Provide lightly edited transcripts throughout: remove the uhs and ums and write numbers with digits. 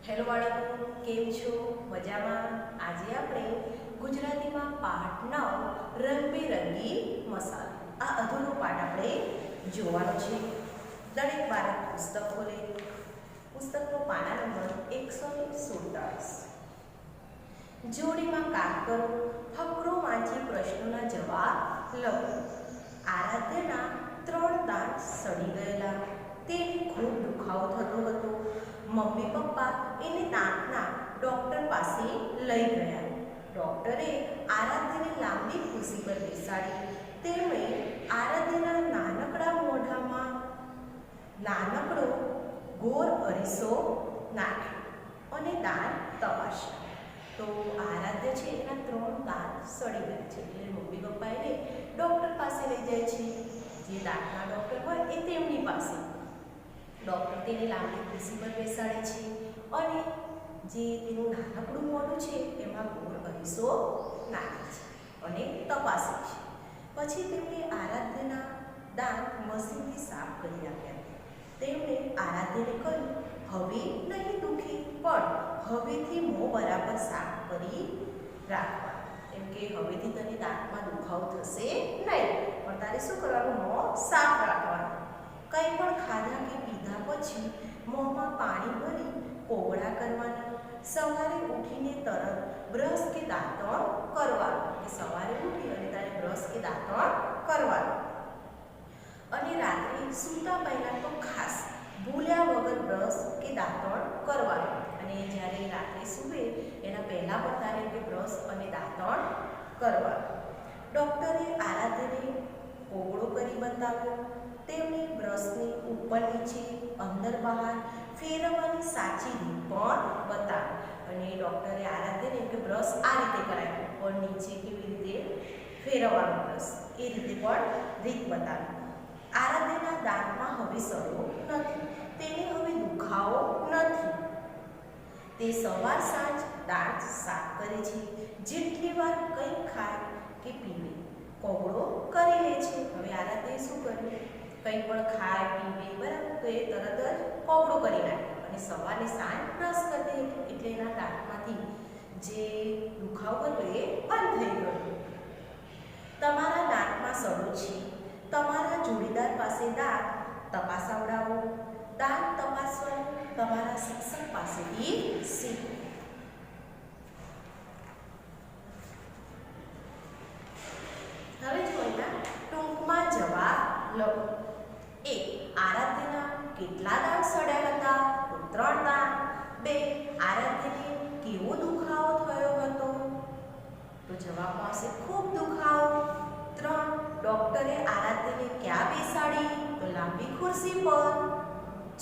Hello બાળકો, કેમ છો? મજામાં? આજે આપણે ગુજરાતીમાં પાઠ 9 રંગબેરંગી મસાલો આ અધૂરો પાઠ આપણે જોવાનો છે. દરેક બાળક પુસ્તક ખોલે. પુસ્તકનો પાના નંબર 147. જોડીમાં કામ કરો. ફકરો વાંચી પ્રશ્નોના જવાબ લખો. આરાધ્યના 3 દાંત સડી ગયેલા. તેને ખૂબ દુખાવો થતો હતો. મમ્મી પપ્પા એને દાંતના ડૉક્ટર પાસે લઈ ગયા. ડૉક્ટરે આરાધ્યને લાંબી ખુરશી પર બેસાડી. તેમણે આરાધ્યના નાનકડા મોઢામાં નાનકડો ગોળ અરીસો નાખ્યો અને દાંત તપાસ્યા. તો આરાધ્ય છે એના 3 દાંત સડી ગયા છે. એટલે મમ્મી પપ્પા એને ડૉક્ટર પાસે લઈ જાય છે. જે દાંતના ડૉક્ટર હોય એ તેમની પાસે. ડૉક્ટર તેને લાંબી ખુરશી પર બેસાડે છે અને જે તેનું નાનકડું મોઢું છે એમાં ગોળ અરીસો નાખે છે અને તપાસે છે. પછી તેમણે આરાધ્યના દાંત મશીનથી સાફ કરી નાખ્યા. તેમણે આરાધ્યને કહ્યું, હવે નહીં દુખે, પણ હવેથી મોં બરાબર સાફ કરી રાખવા. કેમ કે હવેથી તને દાંતમાં દુખાવો થશે નહીં, પણ તારે શું કરવાનું? મોં સાફ રાખવાનું. કંઈ પણ ખાધા કે પીધા પછી મોંમાં પાણી ભરી કોગળા કરવાના. સવારે ઉઠીને તરત બ્રશ કે દાંતણ કરવાનું. કે સવારે ઉઠી અને તારે બ્રશ કે દાંતણ કરવાનું. અને રાત્રે સૂતા પહેલાં તો ખાસ ભૂલ્યા વગર બ્રશ કે દાંતણ કરવાનું. અને જ્યારે રાત્રે સૂવે એના પહેલાં પણ તારે કે બ્રશ અને દાંતણ કરવાનું. ડૉક્ટરે આરાધ્યને કોગળો કરી બતાવ્યો. તેમણે બ્રશને ઉપર નીચે અંદર બહાર ફેરવવાની સાચી રીત પણ બતાવી. અને ડૉક્ટરે આરાધ્યને કે બ્રશ આ રીતે કરાય, ઉપર નીચે કેવી રીતે ફેરવવાનું બ્રશ એ રીતે પણ રીત બતાવી. આરાધ્યના દાંતમાં હવે સડો નથી. તેને હવે દુખાવો નથી. તે સવાર સાંજ દાંત સાફ કરે છે. જેટલી વાર કંઈ ખાય કે પીવે કોગળો કરી લે છે. હવે આરાધ્યએ શું કર્યું? કંઈ પણ ખાય પીવે બરાબર, તો એ તરત જ કોગળો કરી નાખે અને સવારે સાંજ બ્રશ કરી દે. એટલે એના દાંતમાંથી જે દુખાવો હતો એ બંધ થઈ ગયો. તમારા દાંતમાં સડો છે. તમારા જોડીદાર પાસે દાંત તપાસાવડાવો. દાંત તપાસવાનું તમારા શિક્ષક પાસેથી શીખો. હવે જોઈના ટૂંકમાં જવાબ લખો. 1. આરાધ્યના કેટલા દાંત સડ્યા હતા? તો 3 દાંત. 2. આરાધ્યને કેવો દુખાવો થયો હતો? તો જવાબમાં આવશે ખૂબ દુખાવો. 3. ડૉક્ટરે આરાધ્યને ક્યાં બેસાડી? તો લાંબી ખુરશી પર.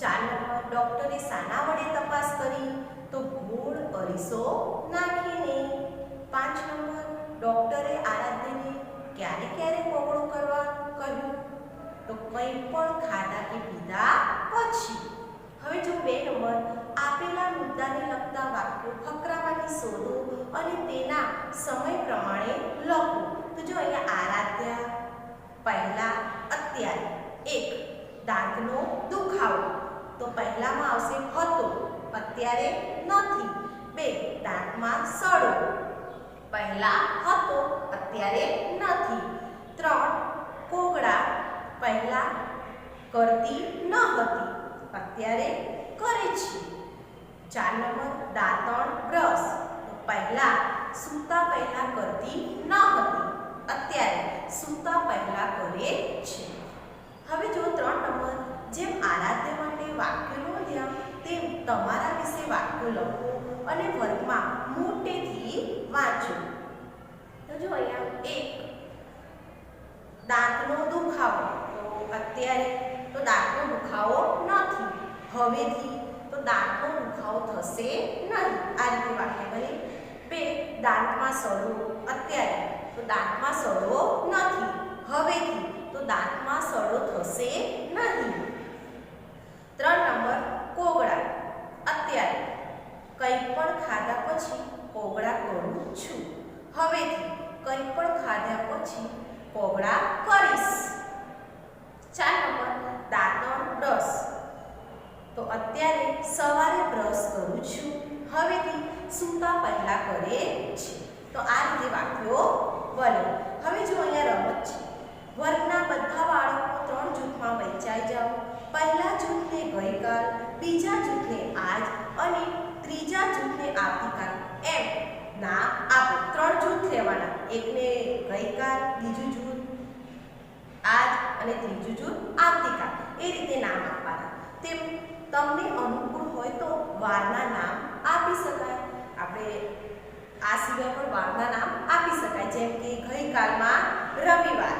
4 નંબર. ડૉક્ટરે શાના વડે તપાસ કરી? તો ગોળ અરીસો નાખીને. 5 નંબર. ડૉક્ટરે આરાધ્યને ક્યારે ક્યારે કોગળો કરવા કહ્યું? તો કંઈ પણ ખાધા કે પીધા પછી. હવે જો 2 નંબર. આપેલા મુદ્દાને લગતા વાક્યો ફકરામાંથી શોધો અને તેના સમય પ્રમાણે લખો. તો જો અહીંયા આરાધ્યા, પહેલા, અત્યારે. 1. દાંતનો દુખાવો. તો પહેલામાં આવશે હતો, અત્યારે નથી. 2. દાંતમાં સડો. પહેલા હતો, અત્યારે નથી. 3. કોગળા. પહેલા કરતી ન હતી, અત્યારે કરે છે. 4 નંબર. દાંતણ બ્રશ. તો પહેલા સૂતા પહેલા કરતી ન હતી, અત્યારે સૂતા પહેલા કરે છે. હવે જો 3 નંબર. જેમ આરાધ્ય માટે વાક્યો નોંધ્યા તેમ તમારા વિશે વાક્યો લખો અને વર્ગમાં મોટેથી વાંચો. તો જો અહીંયા 1. દાંતનો દુખાવો. તો અત્યારે તો દાંતનો દુખાવો નથી. હવેથી તો દાંતનો દુખાવો થશે નહીં. આ રીતે વાક્ય બને. 2. દાંતમાં સડો. અત્યારે તો દાંતમાં સડો નથી. હવેથી તો દાંતમાં સડો થશે નહીં. 3 નંબર. કોગળા. અત્યારે કંઈ પણ ખાધા પછી કોગળા કરું છું. હવેથી કંઈ પણ ખાધા પછી કોગળા કરીશ. 4 નંબર. દાંતણ બ્રશ. તો અત્યારે સવારે બ્રશ કરું છું. હવેથી સૂતા પહેલા કરે છે. તો આ રીતે વાક્યો બને. હવે જો અહીંયા રમત છે. વર્ગના બધા બાળકો 3 જૂથમાં વહેંચાઈ જાઓ. પહેલા જૂથને ગઈકાલ, બીજા જૂથને આજ અને ત્રીજા જૂથને આવતીકાલ એમ નામ આપો. 3 જૂથ લેવાના. એકને ગઈકાલ, બીજું જૂથ આજ અને ત્રીજું જૂથ આવતીકાલ. એ રીતે નામ આપવાના. તેમ તમને અનુકૂળ હોય તો વારના નામ આપી શકાય. આપણે આ સિવાય પણ વારના નામ આપી શકાય. જેમ કે ગઈકાલમાં રવિવાર,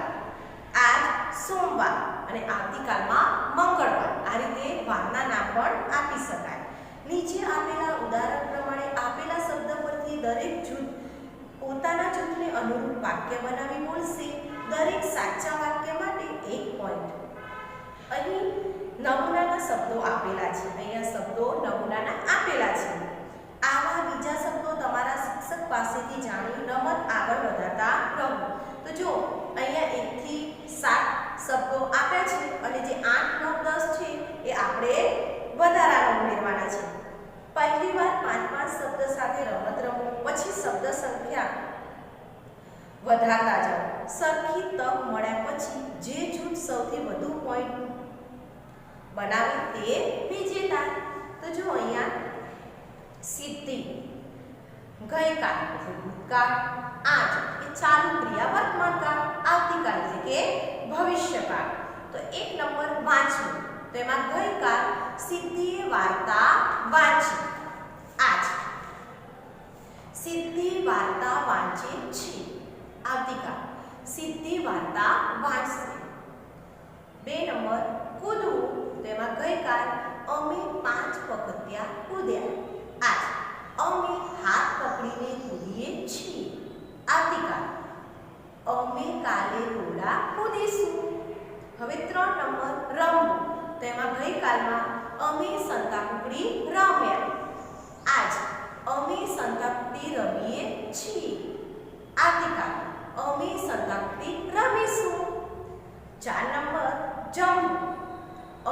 આજ સોમવાર અને આવતીકાલમાં મંગળવાર. આ રીતે વારના નામ પણ આપી શકાય. નીચે આપેલા ઉદાહરણ પ્રમાણે આપેલા શબ્દ પરથી દરેક જૂથ પોતાના જૂથને અનુરૂપ વાક્ય બનાવી બોલશે. દરેક સાચા વાક્ય માટે 1 પોઈન્ટ. અહીં નમૂનાના શબ્દો આપેલા છે. અહીંયા શબ્દો નમૂનાના આપેલા છે. આવા બીજા શબ્દો તમારા શિક્ષક પાસેથી જાણી રમત આગળ વધારતા રહો. તો જો અહીંયા 1 થી 7 શબ્દો આપ્યા છે અને જે 8, 9, 10 છે એ આપણે વધારાના ઉમેરવાના છે. પહેલી વાર 5-5 શબ્દ સાથે રમત રમો. પછી શબ્દ સંખ્યા વધારતા જાઓ. સરખી તક મળ્યા પછી જે જૂથ સૌથી વધુ પોઈન્ટ બનાવે તે વિજેતા. તો જો અહીંયા સિદ્ધિ, ગઈકાલ એટલે ભૂતકાળ, આજ એ ચાલુ ક્રિયા વર્તમાન કાળ, આવતીકાલ એટલે કે ભવિષ્યકાળ. તો 1 નંબર વાંચવું. તો એમાં ગઈકાલ સિદ્ધિએ વાર્તા વાંચી. આજ સિદ્ધિ વાર્તા વાંચે છે. આવતીકાલ સિદ્ધિ વાર્તા વાંચશે. 2 નંબર કૂદવું. તો એમાં ગઈકાલ અમે 5 પગથિયા કૂદ્યા. આજ અમે હાથ પકડીને કૂદીએ છીએ. આવતીકાલ અમે કાલે દોરડા કૂદીશું. હવે 3 નંબર રમવું. તો એમાં ગઈકાલમાં અમે સંતાકૂકડી રમ્યા. આજ અમે સંતાકૂકડી રમીએ છીએ. આવતીકાલ અમે સંતાકૂકડી રમીશું. 4 નંબર જમવું.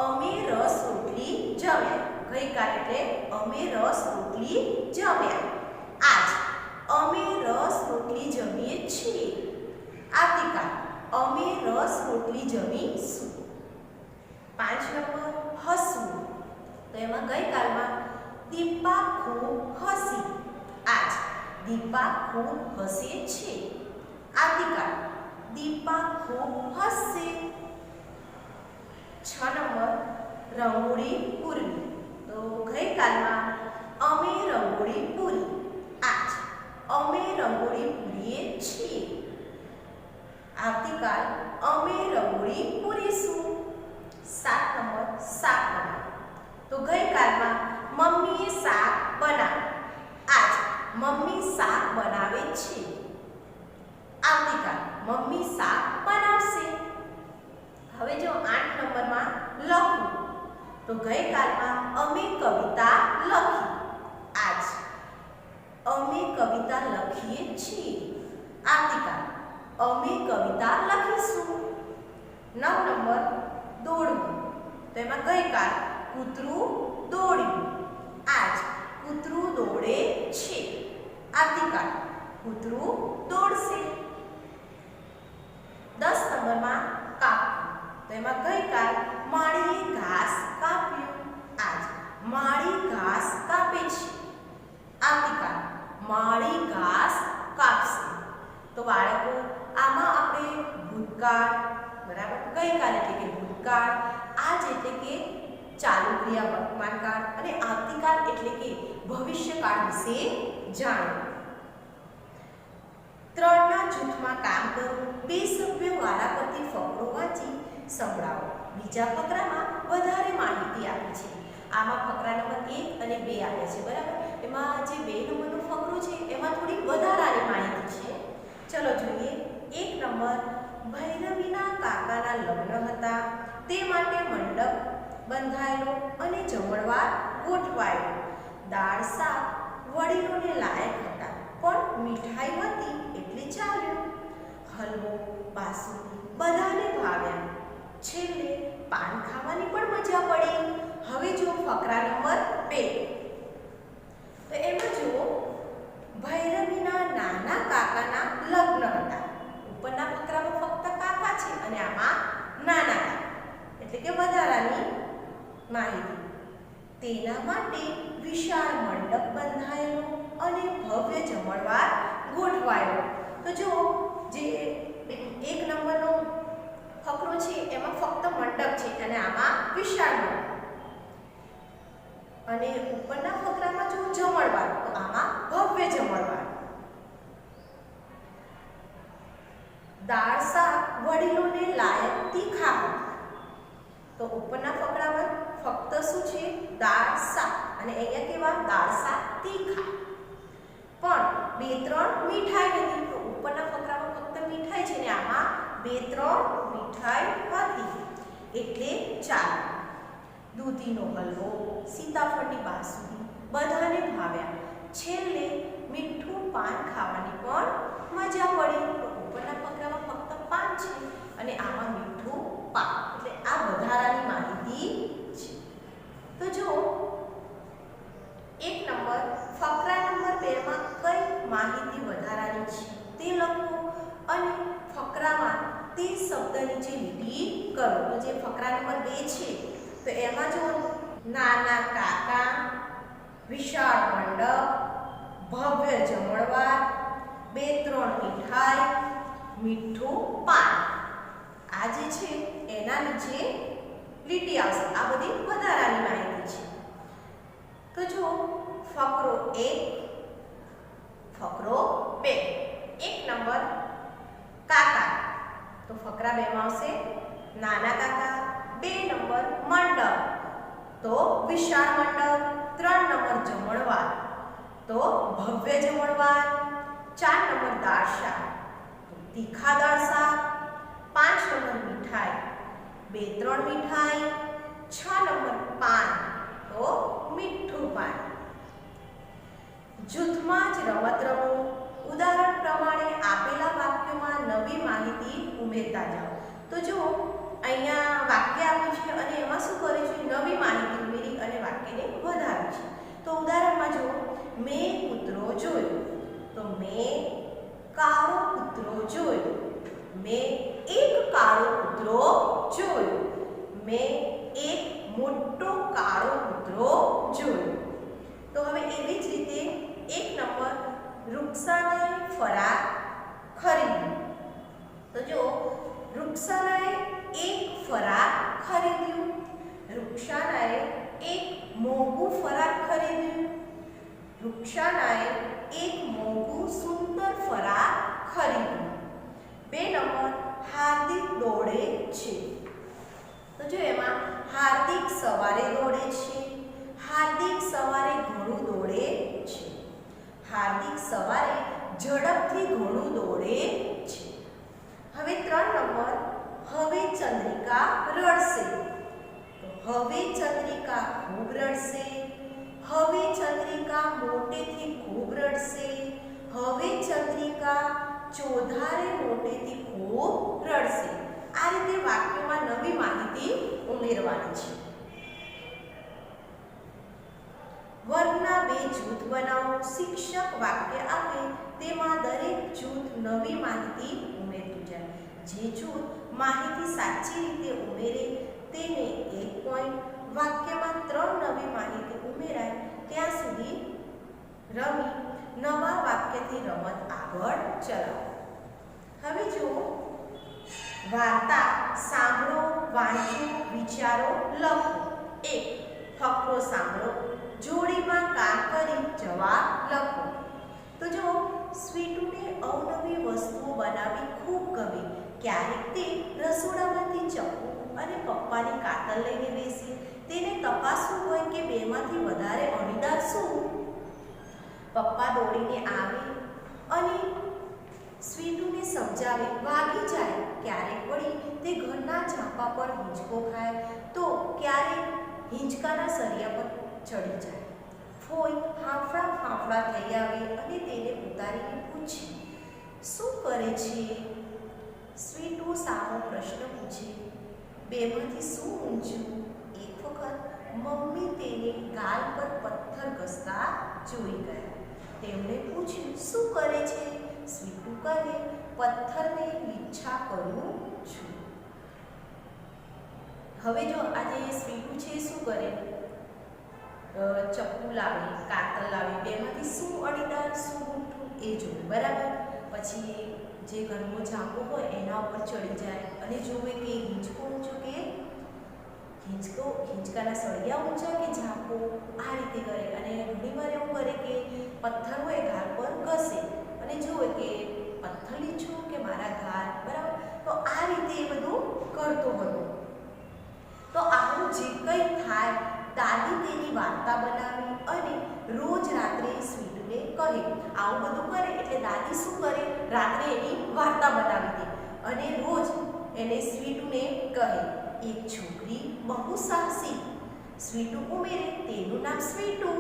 અમે રસ રોટલી જમ્યા. ગઈકાલ એટલે અમે રસ રોટલી જમ્યા. આજ અમે રસ રોટલી જમીએ છીએ. આવતીકાલ અમે રસ રોટલી જમીશું. 5 નંબર હસવું. તો એમાં ગઈકાલમાં દીપા ખૂબ હસી. આજ દીપા ખૂબ હસે છે. આવતીકાલ દીપા ખૂબ હસશે. 6 નંબર રંગોળી પૂરવી. તો ગઈકાલમાં અમે રંગોળી પૂરી. આજ અમે રંગોળી પૂરીએ છીએ. આવતીકાલ અમે રંગોળી પૂરીશું. 7 નંબર શાક બનાવ. તો ગઈકાલમાં મમ્મીએ શાક બનાવ્યું. આજ મમ્મી શાક બનાવે છે. આવતીકાલ મમ્મી શાક બનાવશે. હવે જો 8 નંબરમાં લખવું. તો ગઈકાલમાં અમે કવિતા લખી. આજ અમે કવિતા લખીએ છીએ. આવતીકાલ અમે કવિતા લખીશું. 9 નંબર દોડવું. તો એમાં ગઈકાલ કૂતરું દોડ્યું. આજ કૂતરું દોડે છે. આવતીકાલ કૂતરું દોડશે. 10 નંબરમાં કાપવું. તો એમાં ગઈકાલ માળીએ ઘાસ કાપ્યું. આજ માળી ઘાસ કાપે છે. આવતીકાલ માળી ઘાસ કાપશે. તો બાળકો આમાં આપણે ભૂતકાળ, બરાબર, ગઈકાલ એટલે કે ભૂતકાળ, આજ એટલે કે ચાલુ ક્રિયા વર્તમાન કાળ અને આવતીકાલ એટલે કે ભવિષ્યકાળ વિશે જાણ્યું. 3ના જૂથમાં કામ કરો. 2 સભ્યો વારાફરતી ફકરો વાંચી સંભળાવો. બીજા ફકરામાં વધારે માહિતી આપી છે. આમાં ફકરા નંબર 1 અને 2 આપે છે, બરાબર. એમાં જે 2 નંબરનો ફકરો છે એમાં થોડી વધારાની માહિતી છે. ચલો જોઈએ. 1 નંબર ભૈરવીના કાકાના લગ્ન હતા. તે માટે મંડપ બંધાયેલો અને જમણવાર ગોઠવાયેલો. દાળ શાક વડીલોને લાયક હતા પણ મીઠાઈ હતી એટલે ચાલ્યું. હલવો બાસુંદી બધાને ભાવ્યા. છેલ્લે પાન ખાવાની પણ મજા પડી. હવે જો ફકરા નંબર 2. તો એમાં માહિતી. તેના માટે વિશાળ મંડપ બંધાયેલો અને ભવ્ય જમણવાર ગોઠવાયેલો. તો જો જે 1 નંબરનો ફકરો છે એમાં ફક્ત મંડપ છે અને આમાં વિશાળ મંડપ. અને ઉપરના ફકરામાં જો જમણવાર તો આમાં ભવ્ય જમણવાર. દાળ શાક વડીલોને લાયક તીખા હતા. તો ઉપરના ફકરામાં ફક્ત શું છે? દાળ શાક. અને અહીંયા કેવા? દાળ શાક તીખા. પણ 2-3 મીઠાઈ હતી. તો ઉપરના ફકરામાં ફક્ત મીઠાઈ છે ને આમાં 2-3 મીઠાઈ હતી. એટલે 4. દૂધીનો હલવો, સીતાફળની બાસુંદી બધાને ભાવ્યા. છેલ્લે મીઠું પાન ખાવાની પણ મજા પડી. તો ઉપરના ફકરામાં ફક્ત પાન છે અને આમાં મીઠું પાન. એટલે આ વધારાની માહિતી છે. તો જો 1 નંબર ફકરા નંબર 2 માં કઈ માહિતી વધારાની છે તે લખો અને ફકરામાં તે શબ્દ નીચે લીટી કરો. તો જે ફકરા નંબર 2 છે તો એમાં જો નાના કાકા, વિશાળ મંડપ, ભવ્ય જમણવાર, 2-3 મીઠાઈ, મીઠું પાન, આ જે છે એના નીચે લીટી આવશે. આ બધી વધારાની માહિતી છે. તો જો ફકરો 1, ફકરો 2. 1 નંબર કાકા. તો ફકરા 2 માં આવશે નાના કાકા. 2 નંબર મંડપ. તો વિશાળ મંડપ. 3 નંબર જમણવાર. તો ભવ્ય જમણવાર. 4 નંબર દાળ શાક. તો તીખા દાળ શાક. 5 નંબર મીઠાઈ. 2-3 મીઠાઈ. 6 નંબર પાન. તો મીઠું પાન. જૂથમાં જ રમત રમો. ઉદાહરણ પ્રમાણે આપેલા વાક્યોમાં નવી માહિતી ઉમેરતા જાઓ. તો જો અહીંયા વાક્ય આપ્યું છે અને એમાં શું કર્યું છે? નવી માહિતી ઉમેરી અને વાક્યને વધાર્યું છે. તો ઉદાહરણમાં જો મેં કૂતરો જોયો. તો મેં કાળો કૂતરો જોયો. મેં એક કાળો કૂતરો જોયો. મેં એક મોટો કાળો કૂતરો જોયો. તો હવે એવી જ રીતે 1 નંબર રૂક્ષાને ફરાક ખરીદ્યું. તો જો રૂક્ષાનાએ એક ફરાક ખરીદ્યું. રૂક્ષાનાએ એક મોંઘું ફરાક ખરીદ્યું. રૂક્ષાનાએ એક મોંઘું સુંદર ફરાક ખરીદ્યું. 2 નંબર હાર્દિક દોડે છે. તો જો એમાં હાર્દિક સવારે દોડે છે. હાર્દિક સવારે ઘણું દોડે છે. હાર્દિક સવારે ઝડપથી ઘણું દોડે છે. હવે 3 નંબર હવે ચંદ્રિકા રડશે. તો હવે ચંદ્રિકા ખૂબ રડશે. હવે ચંદ્રિકા મોટેથી ખૂબ રડશે. હવે ચંદ્રિકા ચોધારે મોટેથી ખૂબ રડશે. આ રીતે વાક્યમાં નવી માહિતી ઉમેરવાની છે. વર્ગના 2 જૂથ બનાવો. શિક્ષક વાક્ય આપે તેમાં દરેક જૂથ નવી માહિતી ઉમેરતું જાય. જે જૂથ માહિતી સાચી રીતે ઉમેરે તેને 1 પોઈન્ટ. વાક્યમાં 3 નવી માહિતી ઉમેરાય ત્યાં સુધી રમી નવા વાક્યથી રમત આગળ ચલાવો. હવે જુઓ વાર્તા સાંભળો, વાંચો, વિચારો, લખો. 1 ફકરો સાંભળો. જોડીમાં કામ કરી જવાબ લખો. તો જો સ્વીટુને અવનવી વસ્તુઓ બનાવવી ખૂબ ગમે. ક્યારેક તે રસોડામાંથી ચપ્પુ અને પપ્પાની કાતર લઈને બેસે. તેને તપાસવું હોય કે બેમાંથી વધારે અણીદાર શું. પપ્પા દોડીને આવે અને સ્વીટુને સમજાવે. વાગી જાય. ક્યારેક વળી તે ઘરના ઝાંપા પર હિંચકો ખાય તો ક્યારેક હિંચકાના સળિયા પર ચડી જાય. ફોઈ હાંફળા ફાંફળા થઈ આવે અને તેને ઉતારીને પૂછે, શું કરે છે? સ્વીટુ સામો પ્રશ્ન પૂછે. બેમાંથી શું ઊંચું? એક વખત મમ્મી તેને ગાલ પર પથ્થર ઘસતા જોઈ ગયા. તેમણે પૂછ્યું, શું કરે છે? સ્વીટુ કહે, પથ્થરને લીછા કરું છું. હવે જો આજે સ્વીટુ છે શું કરે? ચપ્પુ લાવે, કાતર લાવે, બેમાંથી શું અણીદાર શું બુઠ્ઠું એ જોવે, બરાબર. પછી જે ઘરમાં ઝાંકો હોય એના ઉપર ચડી જાય અને જોવે કે હિંચકો ઊંચો કે હિંચકાના સળિયા ઊંચા કે ઝાંકો, આ રીતે કરે. અને ઘણીવાર એવું કરે કે પથ્થર હોય ઘાલ પર ઘસે અને જોવે કે પથ્થર લીચું કે મારા ઘાલ, બરાબર. તો આ રીતે એ બધું કરતો હતો. તો આવું જે કંઈ થાય દાદી તેની વાર્તા બનાવી અને રોજ રાત્રે સ્વીટુને કહે. આવું બધું કરે એટલે દાદી શું કરે, રાત્રે એની વાર્તા બનાવી દે અને રોજ એને સ્વીટુને કહે. એક છોકરી બહુ સાહસી, સ્વીટુ ઉમેરે તેનું નામ સ્વીટુ,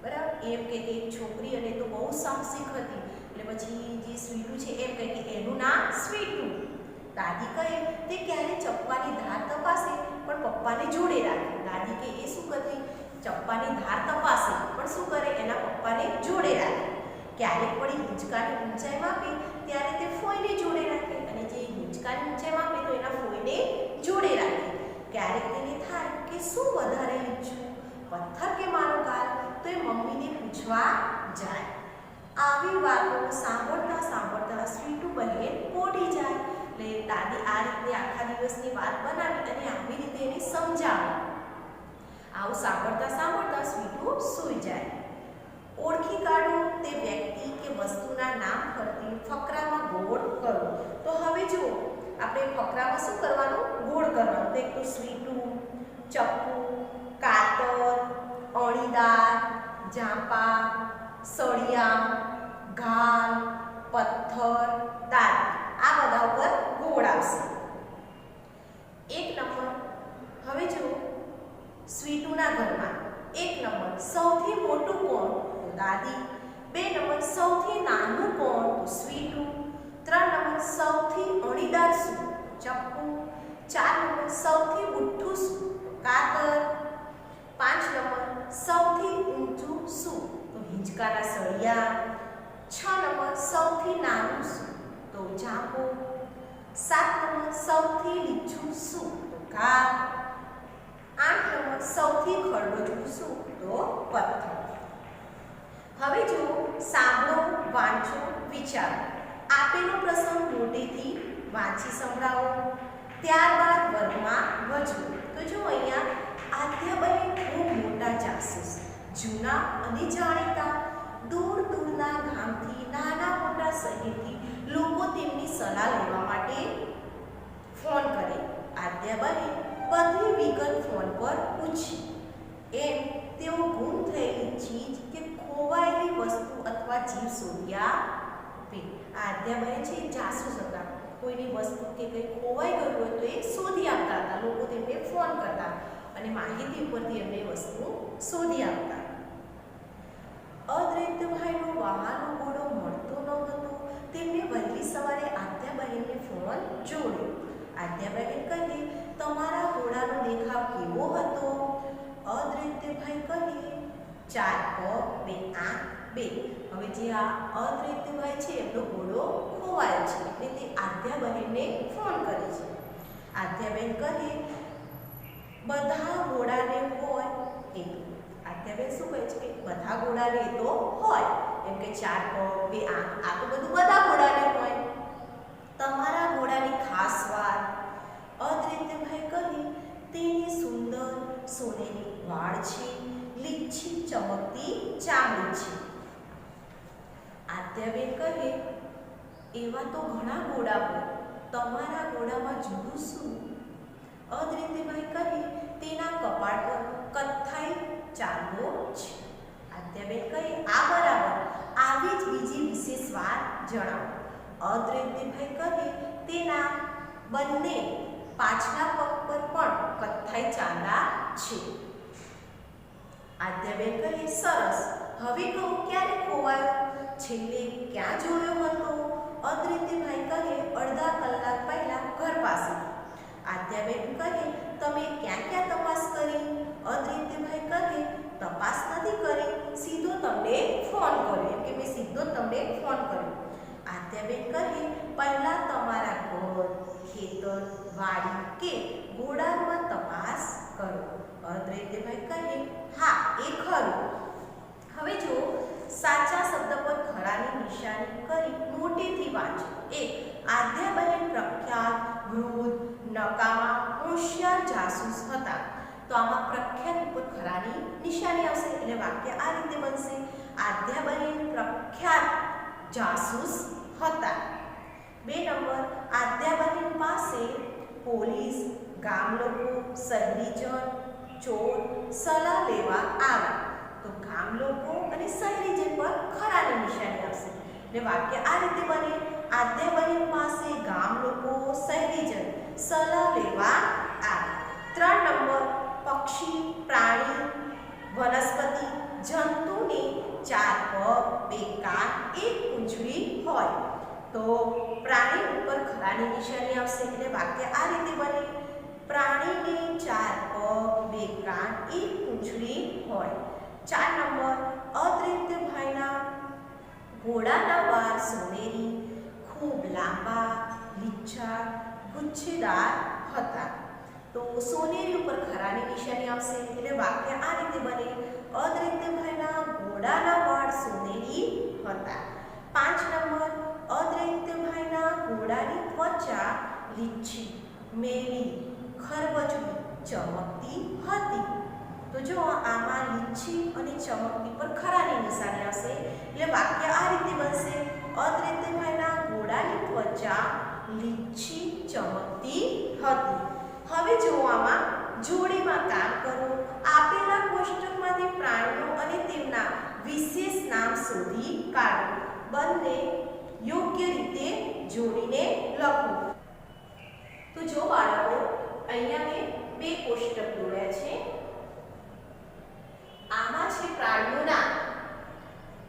બરાબર. એમ કે એક છોકરી અને તો બહુ સાહસિક હતી એટલે પછી જે સ્વીટુ છે એમ કહે કે એનું નામ સ્વીટુ. દાદી કહે તે ક્યારે ચપ્પાની ધાર તપાસે પણ પપ્પાને જોડે રાખે. દાદી કે એ શું કરતી, ચપ્પાની ધાર તપાસે પણ શું કરે, એના પપ્પાને જોડે રાખે. ક્યારેક પડી હિંચકાની ઊંચાઈ માપે ત્યારે તે ફોઈને જોડે રાખે અને જે હિંચકાની ઊંચાઈ માપે તો એના ફોઈને જોડે રાખે. ક્યારેક તેને થાય કે શું વધારે હિંચું, પથ્થર કે મારો ગાલ, તો એ મમ્મીને પૂછવા જાય. આવી વાતો સાંભળતા સાંભળતા સ્વીટુ બહેન પોઢી જાય. એટલે દાદી આ રીતે આખા દિવસની વાત બનાવી અને આવી રીતે એને સમજાવે. આવું સાંભળતા સાંભળતા સ્વીટુ સૂઈ જાય. ઓળખી કાઢો તે વ્યક્તિ કે વસ્તુના નામ પરથી ફકરામાં ગોળ કરો. તો હવે જુઓ આપણે ફકરામાં શું કરવાનું, ગોળ કરવાનું. તો એક તો સ્વીટુ, ચપ્પુ, કાતર, અણીદાર, ઝાંપા, સળિયા, ઘાલ, પથ્થર, દાદી, આ બધા ઉપર ગોળ આવશે. 1 નંબર. હવે જુઓ સ્વીટુના ઘરમાં 1 નંબર સૌથી મોટું કોણ, તો દાદી. 2 નંબર સૌથી નાનું કોણ, તો સ્વીટુ. 3 નંબર સૌથી અણીદાર શું, ચપ્પુ. 4 નંબર સૌથી બુઠ્ઠું શું, તો કાતર. 5 નંબર સૌથી ઊંચું શું, તો હિંચકાના સળિયા. 6 નંબર સૌથી નાનું શું, તો ઝાંપો. 7 નંબર સૌથી લીચું શું, તો ઘાલ. 8 નંબર સૌથી ખરબચડું શું, તો પથ્થર. હવે જો સાંભળો, વાંચો, વિચારો. આપેલો પ્રસંગ મોટેથી વાંચી સંભળાવો, ત્યારબાદ વર્ગમાં વચવો. તો જો અહીંયા આદ્યબહેન ખૂબ મોટા જાસૂસ, જૂના અને જાણીતા. દૂર દૂરના ગામથી, નાના મોટા શહેરથી લોકો તેમની સલાહ લેવા માટે ફોન કરે. આદ્યબહેન બધી વિગત ફોન પર પૂછી. એમ તેઓ ગુમ થયેલી ચીજ કે ખોવાયેલી વસ્તુ અથવા જીવ શોધ્યા આપે. આદ્યબહેન છે જાસૂસ હતા. કોઈની વસ્તુ કે કંઈ ખોવાઈ ગયું હોય તો એ શોધી આપતા હતા. લોકો તેમને ફોન કરતા અને માહિતી ઉપરથી એમને વસ્તુ શોધી આપતા. અદ્વૈતભાઈનો વાહનો ઘોડો મળતો ન હતો. તેમને વહેલી સવારે આદ્યાબહેનને ફોન જોડ્યો. આદ્યાબહેન કહે, તમારા ઘોડાનો દેખાવ કેવો હતો? અદ્વૈતભાઈ કહે, 4 પગ 2 આંખ 2. હવે જે આ અદ્વૈતભાઈ છે એમનો ઘોડો ખોવાયો છે એટલે તે આદ્યાબહેનને ફોન કરે છે. આદ્યાબહેન કહે, બધા ઘોડાને હોય એ તો. આદ્યાબહેન શું કહે છે કે બધા ઘોડાને એ તો હોય, એમ કે 4 પગ 2 આંખ, આ તો બધું બધા ઘોડાને હોય. તમારા ઘોડાની ખાસ વાત? અદ્વૈતભાઈ કહે, તેની સુંદર સોનેરી વાળ છે, લીછી ચમકતી ચામડી છે. આદ્યાબેન કહે, એવા તો ઘણા ઘોડા હોય, તમારા ઘોડામાં જુદું શું? અદ્વૈતભાઈ કહે, તેના કપાળ પર કથ્થાઈ ચાંદલો છે. આદ્યાબેન કહે, આ બરાબર, આવી જ બીજી વિશેષ વાત જણાવો. અદ્વૈતભાઈ કહે, તેના બંને પાછલા પગ પર પણ કથ્થાઈ ચાંદા છે. આદ્યાબેન કહે, સરસ, હવે કહો ક્યારે ખોવાયો? છેલ્લે ક્યાં જોયો હતો? અદ્વૈતભાઈ કહે, અડધા કલાક પહેલા ઘર પાસે. આદ્યાબેન કહે, તમે ક્યાં ક્યાં તપાસ કરી? અદ્વૈતભાઈ કહે, તપાસ નથી કરી, સીધો તમને ફોન કર્યો, એમ કે મેં સીધો તમને ફોન કર્યો. આદ્યાબેન કહે, પહેલા તમારા ઘર, ખેતર, વાડી કે ઘોડામાં તપાસ કરો. અદ્વૈત ભાઈ કહે હા એ ખરું. હવે જો સાચા શબ્દ પર ખરાની નિશાની કરી મોટેથી વાંચો. 1. આદ્યાબહેન પ્રખ્યાત વૃદ્ધ નકામા હોશિયાર જાસૂસ હતા. તો આમાં પ્રખ્યાત ઉપર ખરાની નિશાની આવશે એટલે વાક્ય આ રીતે બનશે. આદ્યાબહેન પ્રખ્યાત જાસૂસ હતા. 2 નંબર આદ્યાબહેન પાસે પોલીસ, ગામ લોકો, શહેરીજન, ચોર સલાહ લેવા આવ્યા. તો ગામ લોકો અને શહેરીજન પર ખરાની નિશાની આવશે એટલે વાક્ય આ રીતે બને. આદ્યાબહેન પાસે ગામ લોકો, શહેરીજન સલાહ લેવા આવ્યા. 3 નંબર પક્ષી, પ્રાણી, વનસ્પતિ, જંતુને 4 પગ, 2 કાન, 1 પૂંછડી હોય. તો પ્રાણી ઉપર ખરાની નિશાની આવશે એટલે વાક્ય આ રીતે બને. પ્રાણીને 4 પગ, 2 કાન, 1 પૂંછડી હોય. 4 નંબર અદ્વૈતભાઈના ઘોડાના વાળ સોનેરી, ખૂબ લાંબા, લીચા, ગુચ્છેદાર હતા. તો સોનેરી ઉપર ખરાની નિશાની આવશે એટલે વાક્ય આ રીતે બને. અદ્વૈતભાઈના ઘોડાના વાળ સોનેરી હતા. 5 નંબર અદ્વૈતભાઈના ઘોડાની ત્વચા લીચી, મેલી, ખરબચડી, ચમકતી હતી. તો જો આમાં લીચી અને ચમકતી પર ખરાની નિશાની આવશે એટલે વાક્ય આ રીતે બનશે. અદ્વૈતભાઈના ઘોડાની ત્વચા લીચી, ચમકતી હતી. હવે જો આમાં જોડીમાં કામ કરો. આપેલા કોષ્ટકમાંથી પ્રાણીઓ અને તેમના વિશેષ નામ શોધી કાઢો. બંને યોગ્ય રીતે જોડીને લખો. તો જો બાળકો અહીંયા મેં 2 કોષ્ટક દોર્યા છે. આમાં છે પ્રાણીઓના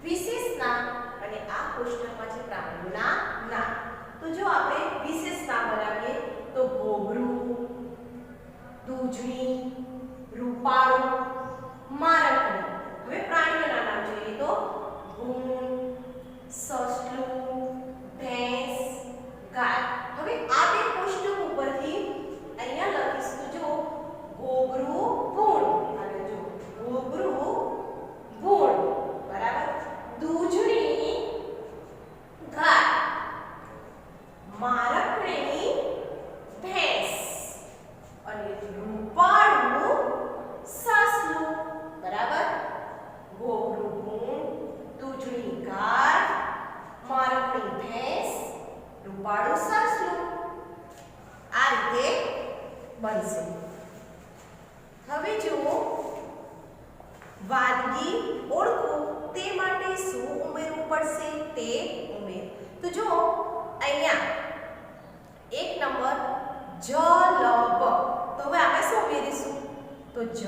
વિશેષ નામ અને આ કોષ્ટકમાં છે પ્રાણીઓના નામ. તો જો આપણે વિશેષ નામ બનાવીએ તો ઘોઘરું, દૂધણી, રૂપાળું, મારકણી. હવે પ્રાણીઓના નામ જોઈએ તો ભૂંડ, સસલું, ભેંસ, ગાય. હવે આ 2 કોષ્ટક ઉપરથી અહીંયા લખીશું. જો ઘોઘરું, ભૂંડ, અને જો ઘોઘરું, ભૂંડ, બરાબર. દૂધણી, ગાય, મારકણી, ભેંસ, અને રૂપાળું, સસલું, બરાબર. ઘોઘરું, ભૂંડ, દૂધણી, ગાય, મારકણી, ભેંસ, રૂપાળું, સસલું. આ રીતે બનશે. હવે જુઓ વાનગી ઓળખો તે માટે શું ઉમેરવું પડશે તે ઉમેર. તો જો અહીંયા 1 નંબર જલબ. તો હવે આપણે શું ઉમેરીશું? તો જ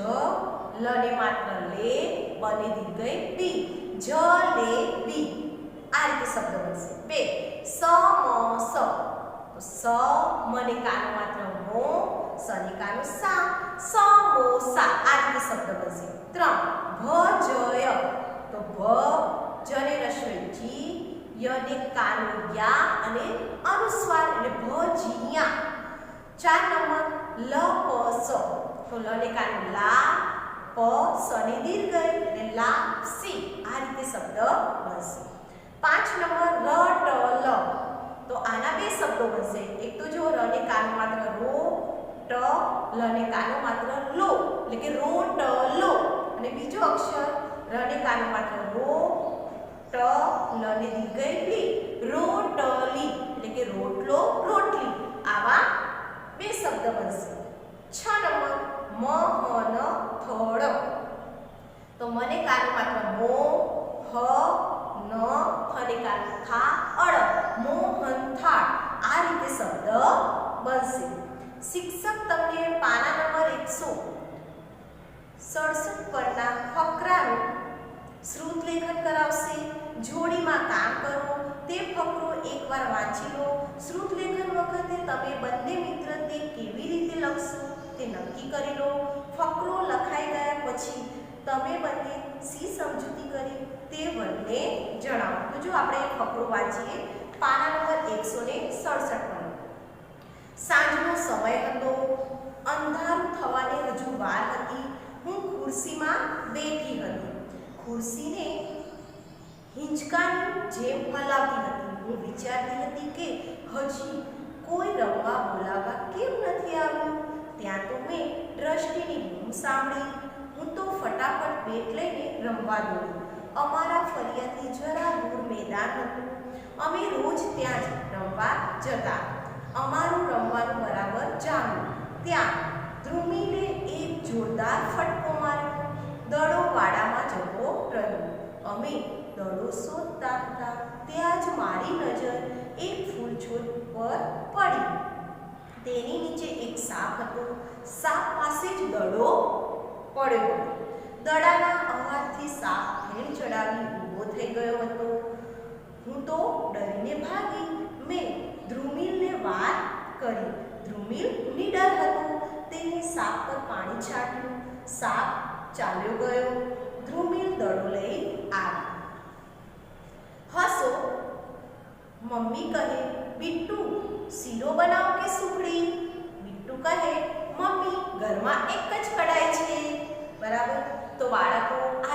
લ ને માત્ર લે, બ ને દીર્ઘ બી, જલેબી. આ રીતે શબ્દ બનશે. 2 સમસ. તો સ મને કાનો માત્ર મો, સ ને કાનો સા, સમોસા. આ રીતે શબ્દ બનશે. 3 ભજય. તો ભ જ ને રસ્વઈ જી, ય ને કાનો યા અને અનુસ્વાર એટલે ભજીયા. 4 નંબર લપસ. તો લ ને કાનો લા, પ સ ને દીર્ઘ એટલે લાપસી. આ રીતે શબ્દ બનશે. 5 નંબર રટલ. તો આના 2 શબ્દો બનશે. એક તો જો ર ને કાનો માત્ર રો, ટ લ ને કાનો માત્ર લો એટલે કે રોટલો. અને બીજો અક્ષર ર ને કાનો માત્ર રો, ટ લ ને દીર્ઘ લી, રોટલી એટલે કે રોટલો, રોટલી. આવા 2 શબ્દ બનશે. 6 નંબર મહન થળ. તો મને કાનો માત્ર મો, હ, ન, થ ને કાનો થા, અળ, મોહનથાળ. આ રીતે શબ્દ બનશે. શિક્ષક તમને પાના નંબર 167 પરના ફકરાનું શ્રુત લેખન કરાવશે. જોડીમાં કામ કરો. તે ફકરો એકવાર વાંચી લો. શ્રુત લેખન વખતે તમે બંને મિત્ર તે કેવી રીતે લખશો તે નક્કી કરી લો. ફકરો લખાઈ ગયા પછી તમે બંને સી સમજૂતી કરી તે બંને જણાવો. તો જો આપણે ફકરો વાંચીએ. પાના નંબર 167 પર સાંજનો સમય હતો. અંધારું થવાને હજુ વાર હતી. હું ખુરશીમાં બેઠી હતી. ખુરશીને હિંચકાની જેમ હલાવતી હતી. હું વિચારતી હતી કે હજી કોઈ રમવા બોલાવવા કેમ નથી આવ્યું. ત્યાં તો મેં દ્રષ્ટિની બૂમ સાંભળી. હું તો ફટાફટ બેટ લઈને રમવા દોડી. અમારા ફળિયાથી જરા દૂર મેદાન હતું. અમે રોજ ત્યાં જ રમવા જતા. અમારું રમવાનું બરાબર જામ્યું. ત્યાં ધ્રુમીને એક જોરદાર ફટકો માર્યો. દડો વાડામાં જતો રહ્યો. અમે દડો શોધતા હતા. ત્યાં જ મારી નજર એક ફૂલછોડ પર પડી. તેની નીચે એક સાપ હતો. સાપ પાસે જ દડો પડ્યો હતો. દડાના અવાજથી સાપ ભેણ ચડાવી ઊભો થઈ ગયો હતો. હું તો ડરીને ભાગી. મેં ધ્રુમિલને વાત કરી. ધ્રુમિલ નીડર હતો. તેને સાપ પર પાણી છાંટ્યું. સાપ ચાલ્યો ગયો. ધ્રુમિલ દડો લઈ આવી. હસો. મમ્મી કહે, બિટ્ટુ શીરો બનાવો કે સુખડી? બિટ્ટુ કહે, મમ્મી ઘરમાં એક જ કઢાઈ છે. બરાબર. તો બાળકો